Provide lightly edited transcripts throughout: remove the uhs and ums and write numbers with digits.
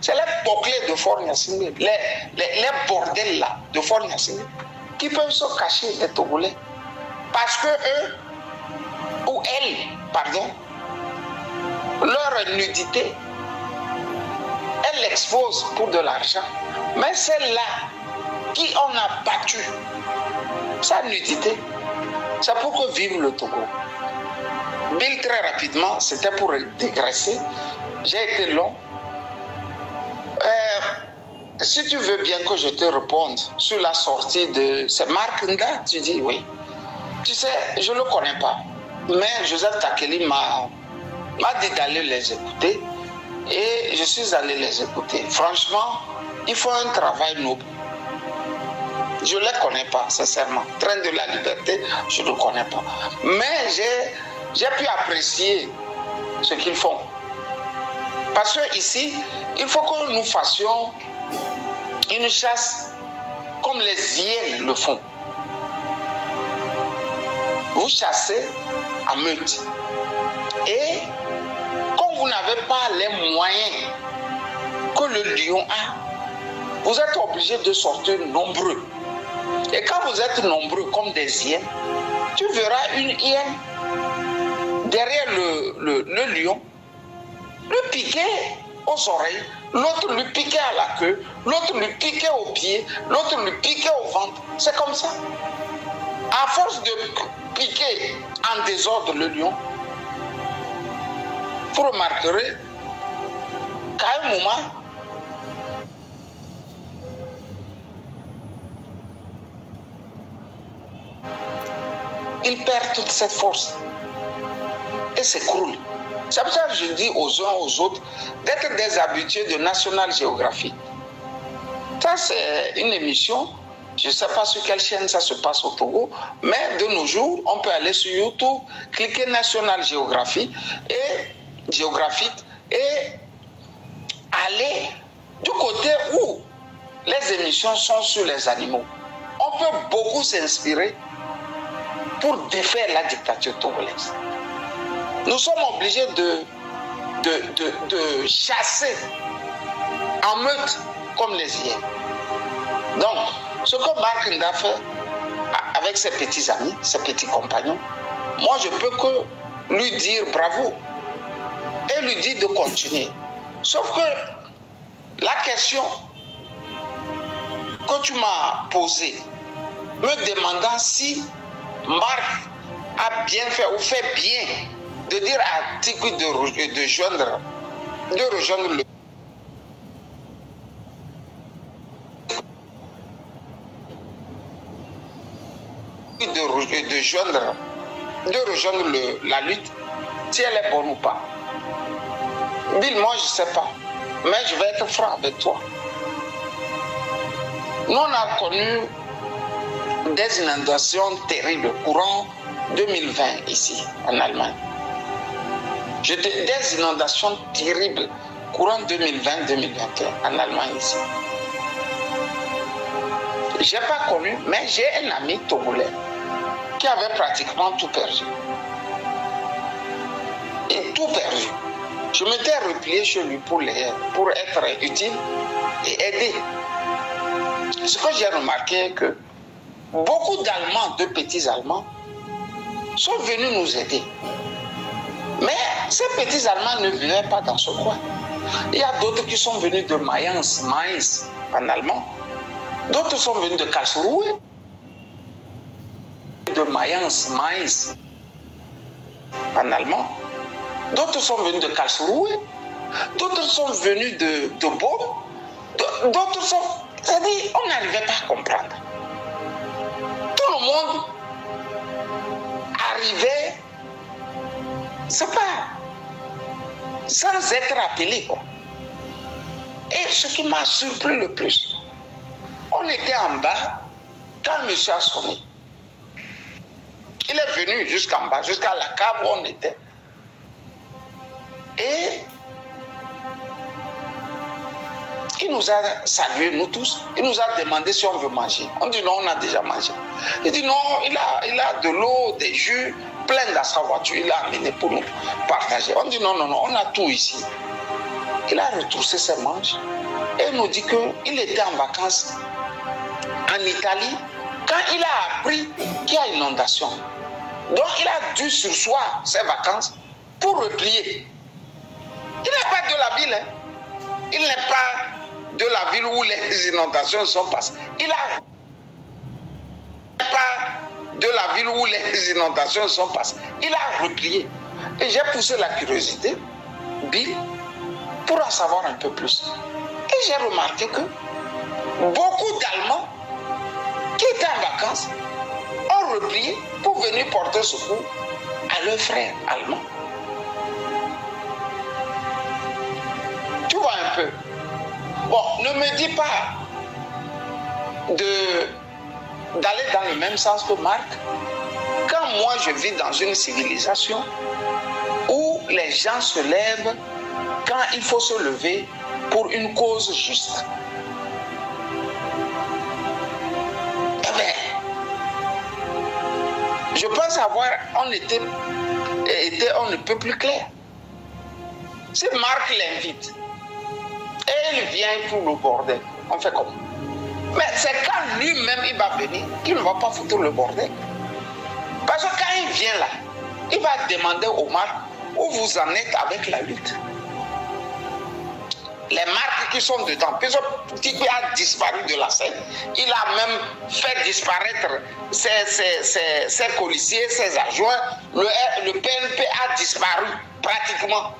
C'est les bouclés de Fort Gnassingbé, les bordels là de Fort Gnassingbé, qui peuvent se cacher les Togolais. Parce que eux, ou elles, pardon, leur nudité, elles l'exposent pour de l'argent. Mais celle-là, qui on a battu, sa nudité, c'est pour que vive le Togo. Bill, très rapidement, c'était pour dégraisser. J'ai été long. Si tu veux bien que je te réponde sur la sortie de... C'est Marc Nda, tu dis oui. Tu sais, je ne le connais pas. Mais Joseph Takeli m'a dit d'aller les écouter. Et je suis allé les écouter. Franchement, il faut un travail noble. Je ne les connais pas, sincèrement. Train de la liberté, je ne le connais pas. Mais j'ai pu apprécier ce qu'ils font. Parce qu'ici, il faut que nous fassions une chasse comme les hyènes le font. Vous chassez à meute. Et comme vous n'avez pas les moyens que le lion a, vous êtes obligé de sortir nombreux. Et quand vous êtes nombreux comme des hyènes, tu verras une hyène derrière le lion, lui piquer aux oreilles, l'autre lui piquer à la queue, l'autre lui piquer aux pieds, l'autre lui piquer au ventre. C'est comme ça. À force de piquer en désordre le lion, vous remarquerez qu'à un moment, il perd toute cette force et s'écroule. C'est pour ça que je dis aux uns aux autres d'être des habitués de National Geographic. Ça, c'est une émission, je ne sais pas sur quelle chaîne ça se passe au Togo, mais de nos jours, on peut aller sur YouTube, cliquer National Geographic et aller du côté où les émissions sont sur les animaux. On peut beaucoup s'inspirer pour défaire la dictature togolaise. Nous sommes obligés de chasser en meute comme les hyènes. Donc, ce que Marc Nda fait avec ses petits amis, ses petits compagnons, moi je peux que lui dire bravo et lui dire de continuer. Sauf que la question que tu m'as posée, me demandant si Marc a bien fait ou fait bien de dire à Tikwi de rejoindre le de rejoindre la lutte, si elle est bonne ou pas. Bill, moi je ne sais pas, mais je vais être franc avec toi. Nous on a connu des inondations terribles courant 2020 ici en Allemagne. Des inondations terribles courant 2020-2021 en Allemagne ici. Je n'ai pas connu, mais j'ai un ami togolais qui avait pratiquement tout perdu. Et tout perdu. Je m'étais replié chez lui pour être utile et aider. Ce que j'ai remarqué, que beaucoup d'Allemands, de petits Allemands, sont venus nous aider. Mais ces petits Allemands ne vivaient pas dans ce coin. Il y a d'autres qui sont venus de Mayence, Mainz, en allemand. D'autres sont venus de Karlsruhe, de Mayence, Mainz, en allemand. D'autres sont venus de Karlsruhe. D'autres sont venus de Bonn. D'autres sont... C'est-à-dire, on n'arrivait pas à comprendre. Tout le monde arrivait, c'est pas, sans être appelé, quoi. Et ce qui m'a surpris le plus, on était en bas quand monsieur a sonné. Il est venu jusqu'en bas, jusqu'à la cave où on était. Et il nous a salués, nous tous. Il nous a demandé si on veut manger. On dit non, on a déjà mangé. Il dit non, il a de l'eau, des jus, plein dans sa voiture. Il a amené pour nous partager. On dit non, non, non, on a tout ici. il a retroussé ses manches et nous dit qu'il était en vacances en Italie quand il a appris qu'il y a inondation. Donc il a dû surseoir ses vacances pour replier. Il n'est pas de la ville. Hein. Il n'est pas de la ville où les inondations sont passées. Il n'est pas de la ville où les inondations sont passées. Il a replié. Et j'ai poussé la curiosité, Bill, pour en savoir un peu plus. Et j'ai remarqué que beaucoup d'Allemands qui étaient en vacances ont replié pour venir porter secours à leurs frères allemands. Tu vois un peu. Bon, ne me dis pas d'aller dans le même sens que Marc, quand moi je vis dans une civilisation où les gens se lèvent quand il faut se lever pour une cause juste. Eh bien, je pense avoir, on ne peut plus clair. Si Marc l'invite et il vient pour le bordel, on fait comment? Mais c'est quand lui-même il va venir qu'il ne va pas foutre le bordel. Parce que quand il vient là, il va demander au Marc où vous en êtes avec la lutte. Les marques qui sont dedans, puisque Tikpi a disparu de la scène, il a même fait disparaître ses policiers, ses adjoints, le PNP a disparu pratiquement.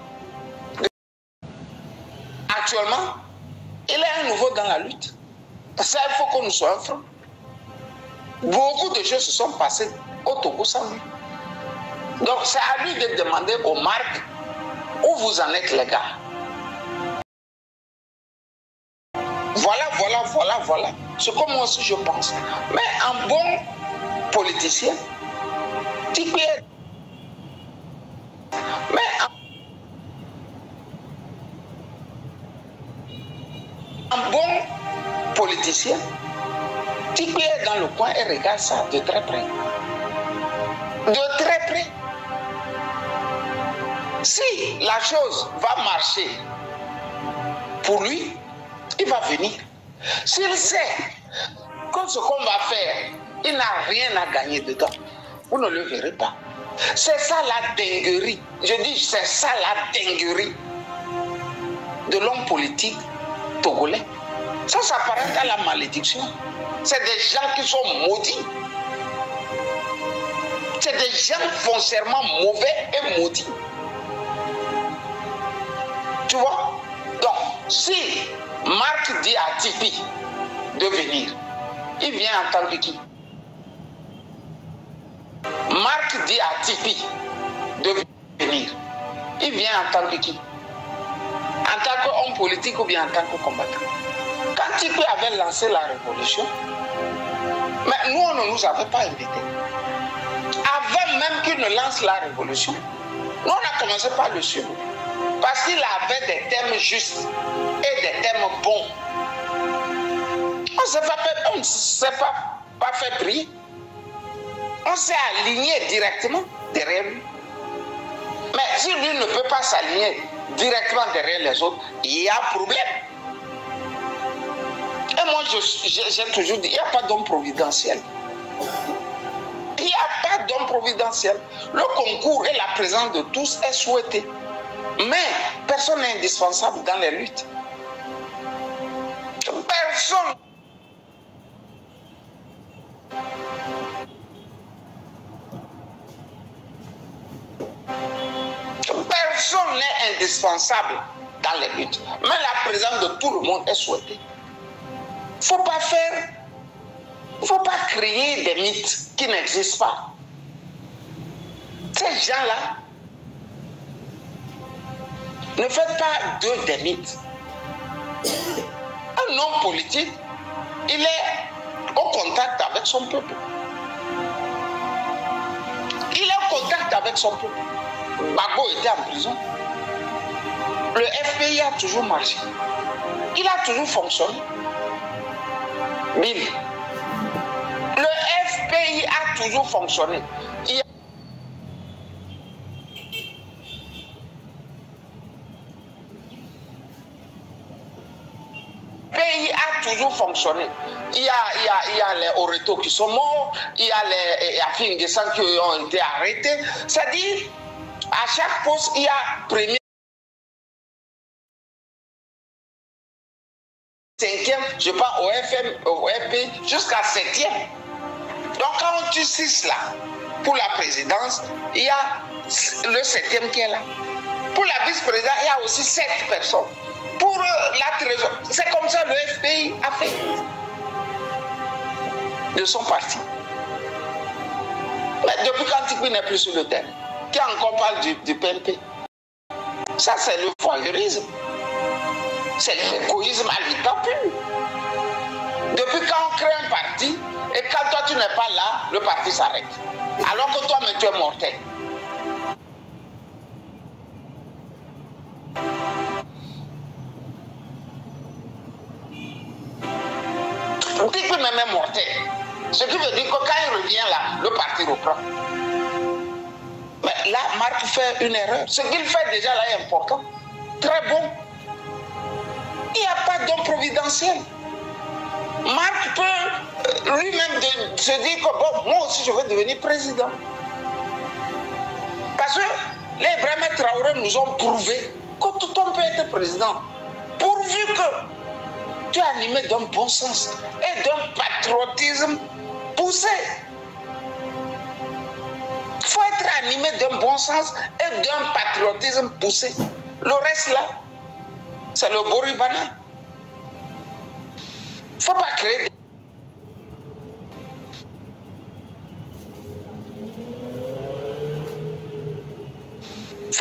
Actuellement, il est à nouveau dans la lutte. Ça, il faut que nous soyons francs. Beaucoup de choses se sont passées au Togo sans lui. Donc, c'est à lui de demander aux marques où vous en êtes, les gars. Voilà. C'est comme moi aussi je pense. Mais un bon politicien, Tikpi est... Un bon politicien, Tikpi est dans le coin et regarde ça de très près. De très près. Si la chose va marcher pour lui, il va venir. S'il sait que ce qu'on va faire, il n'a rien à gagner dedans, vous ne le verrez pas. C'est ça la dinguerie. Je dis, c'est ça la dinguerie de l'homme politique togolais. Ça s'apparente à la malédiction. C'est des gens qui sont maudits. C'est des gens foncièrement mauvais et maudits. Tu vois? Donc, si Marc dit à Tikpi de venir, il vient en tant que qui? Marc dit à Tikpi de venir, il vient en tant que qui? En tant qu'homme politique ou bien en tant que combattant? Quand Tikpi avait lancé la révolution, mais nous, on ne nous avait pas invités. Avant même qu'il ne lance la révolution, nous, on a commencé par le suivre. Parce qu'il avait des thèmes justes et des thèmes bons. On ne s'est pas fait prier. On s'est aligné directement derrière lui. Mais si lui ne peut pas s'aligner directement derrière les autres, il y a un problème. Et moi, j'ai toujours dit, il n'y a pas d'homme providentiel. Il n'y a pas d'homme providentiel. Le concours et la présence de tous est souhaité. Mais personne n'est indispensable dans les luttes. Personne. Personne n'est indispensable dans les luttes. Mais la présence de tout le monde est souhaitée. Il ne faut pas créer des mythes qui n'existent pas. Ces gens-là, ne faites pas d'eux des mythes. Un homme politique, il est au contact avec son peuple. Il est au contact avec son peuple. Gbagbo était en prison. Le FPI a toujours marché. Il a toujours fonctionné. Bill, le FPI a toujours fonctionné. toujours fonctionné. Il y a les Oreto qui sont morts, il y a les Afingessan qui ont été arrêtés. C'est-à-dire, à chaque poste, il y a premier, cinquième, je pense au FM, au FP, jusqu'à septième. Donc quand on tue 6 là, pour la présidence, il y a le septième qui est là. Pour la vice-présidente, il y a aussi 7 personnes. Pour la trésor, c'est comme ça le FPI a fait de son parti. Mais depuis quand Tikpi n'est plus sur le terrain, qui encore parle du PNP? Ça, c'est le voyeurisme. C'est l'égoïsme à l'état pur. Depuis quand on crée un parti, et quand toi tu n'es pas là, le parti s'arrête. Alors que toi, mais tu es mortel. Tikpi même est mortel. Ce qui veut dire que quand il revient là, le parti reprend. Mais là, Marc fait une erreur. Ce qu'il fait déjà là est important. Très bon. Il n'y a pas d'homme providentiel. Marc peut lui-même se dire que bon, moi aussi je veux devenir président. Parce que les Ibrahima Traoré nous ont prouvé que tout homme peut être président. Pourvu que tu es animé d'un bon sens et d'un patriotisme poussé. Il faut être animé d'un bon sens et d'un patriotisme poussé. Le reste là, c'est le boribana. Il ne faut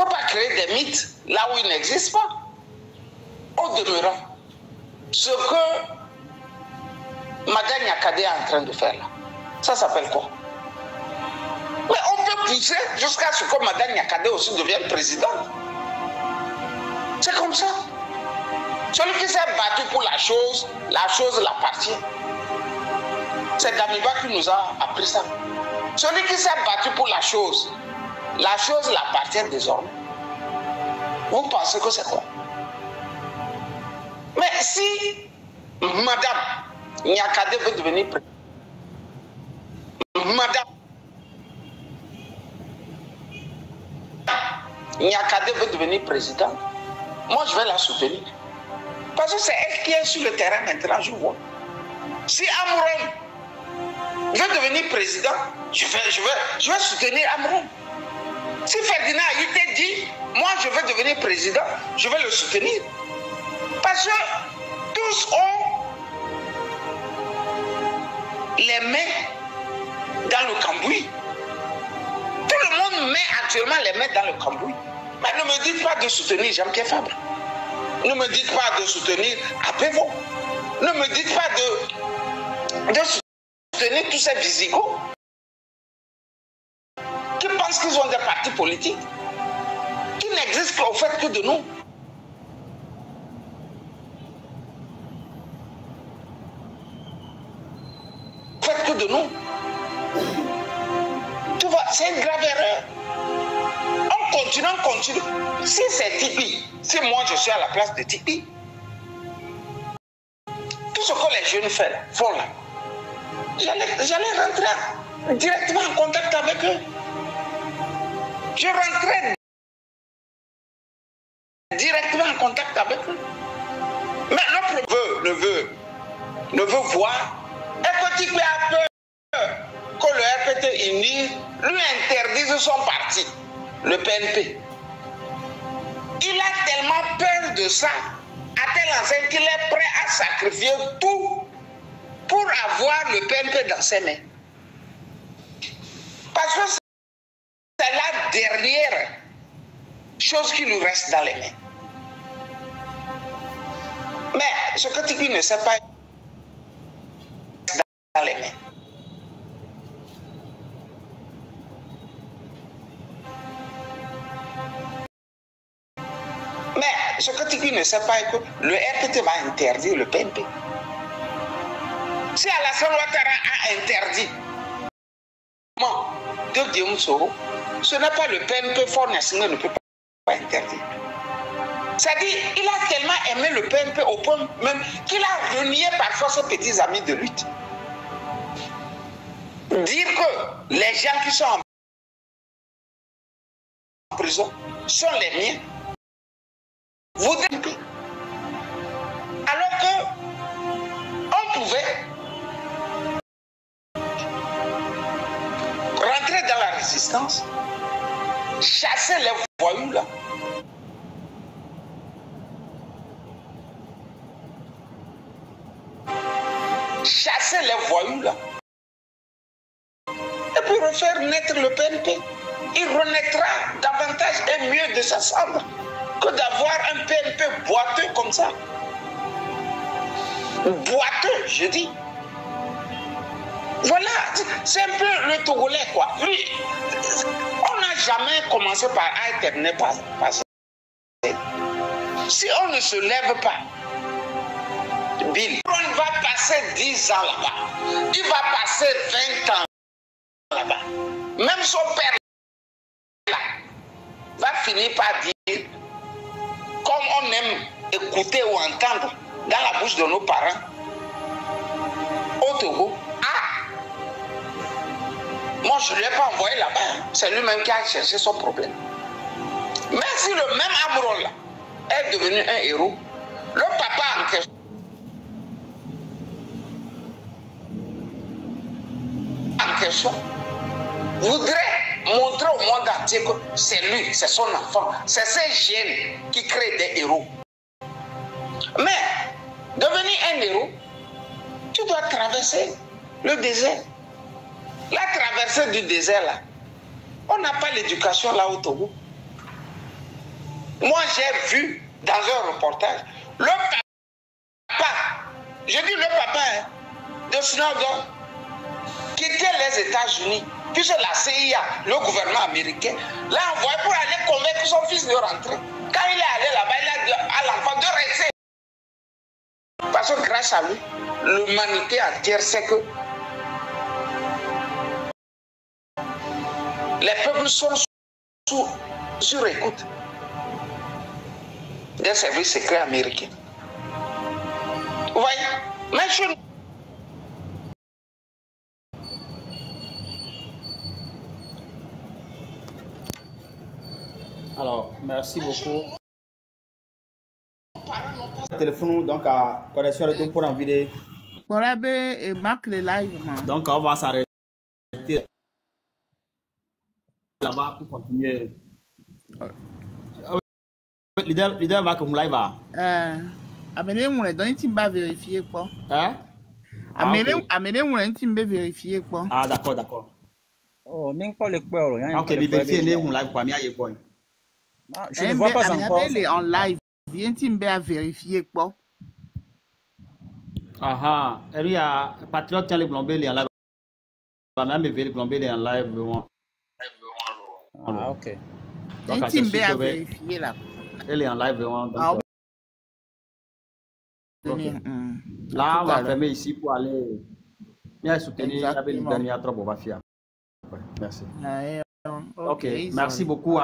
pas créer des mythes là où ils n'existent pas. Au demeurant, ce que Madame Nyakade est en train de faire là, ça s'appelle quoi? Mais on peut pousser jusqu'à ce que Madame Nyakade aussi devienne présidente. C'est comme ça. Celui qui s'est battu pour la chose l'appartient. C'est Damiba qui nous a appris ça. Celui qui s'est battu pour la chose l'appartient désormais. Vous pensez que c'est quoi? Mais si Madame Nyakade veut devenir présidente, Madame Nyakade veut devenir présidente, moi je vais la soutenir. Parce que c'est elle qui est sur le terrain maintenant, je vois. Si Amouron veut devenir président, je vais soutenir Amouron. Si Ferdinand Aïté dit, moi je veux devenir président, je vais le soutenir. Parce que tous ont les mains dans le cambouis. Tout le monde met actuellement les mains dans le cambouis. Mais ne me dites pas de soutenir Jean-Pierre Fabre. Ne me dites pas de soutenir Apévo. Ne me dites pas de soutenir tous ces visigoths qui pensent qu'ils ont des partis politiques qui n'existent qu'au fait que de nous. Au fait que de nous. Tu vois, c'est une grave erreur. On continue. Si c'est Tikpi, si moi je suis à la place de Tikpi, tout ce que les jeunes font là, j'allais rentrer directement en contact avec eux. Je rentrais directement en contact avec eux. Mais l'autre ne veut voir. Et que Tikpi a peur que le RPT uni lui interdise son parti, le PNP. Il a tellement peur de ça, à tel enseigne qu'il est prêt à sacrifier tout pour avoir le PNP dans ses mains. Parce que c'est la dernière chose qui lui reste dans les mains. Mais ce que Tikpi ne sait pas dans les mains. Mais ce que Tikpi ne sait pas est que le RPT va interdire le PNP. Si Alassane Ouattara a interdit de Guillaume Soro, ce n'est pas le PNP fort national ne peut pas interdire. C'est-à-dire, il a tellement aimé le PNP au point même qu'il a renié parfois ses petits amis de lutte. Dire que les gens qui sont en prison sont les miens. Vous dites, alors que on pouvait rentrer dans la résistance, chasser les voyous là. Chasser les voyous là. Et puis refaire naître le PNP. Il renaîtra davantage et mieux de sa cendre que d'avoir un PNP boiteux comme ça. Boiteux, je dis. Voilà, c'est un peu le Togolais, quoi. Lui, on n'a jamais commencé par alterner par si on ne se lève pas, Bill, on va passer 10 ans là-bas. Il va passer 20 ans là-bas. Même son père là va finir par dire, comme on aime écouter ou entendre dans la bouche de nos parents, au Togo, ah, moi je ne l'ai pas envoyé là-bas. C'est lui-même qui a cherché son problème. Mais si le même Amron là est devenu un héros, le papa en question voudrait montrer au monde entier que c'est lui, c'est son enfant, c'est ces gènes qui créent des héros. Mais devenir un héros, tu dois traverser le désert. La traversée du désert là, on n'a pas l'éducation là au Togo. Moi j'ai vu dans un reportage le papa, je dis le papa de Snowden, quitter les États-Unis, puisque la CIA, le gouvernement américain, l'a envoyé pour aller convaincre son fils de rentrer. Quand il est allé là-bas, il a dit à l'enfant de rester. Parce que grâce à lui, l'humanité entière sait que les peuples sont sur écoute des services secrets américains. Vous voyez? Mais je... Alors, merci beaucoup. Téléphone, donc, à connexion de pour en vidéo. Voilà, et marque le live. Donc, on va s'arrêter là-bas pour continuer. Leader va comme live. Amenez-moi, donnez-moi vérifier quoi. Hein? Amenez-moi un team vérifier quoi. Ah, d'accord, d'accord. Oh, même pas le quoi. Ok, vérifiez les live quoi, mais il y a quoi. Je ne vois pas encore. Il est en live. Viens team à vérifier quoi. Ah, il y a Patriote qui a les blombés en live. Même les blombés en live. Ah, ok. Donc, team à vérifier là. Elle est en live. Là, on va fermer ici pour aller. Bien soutenir. Il y a trop de bafia. Merci. Ok, merci beaucoup.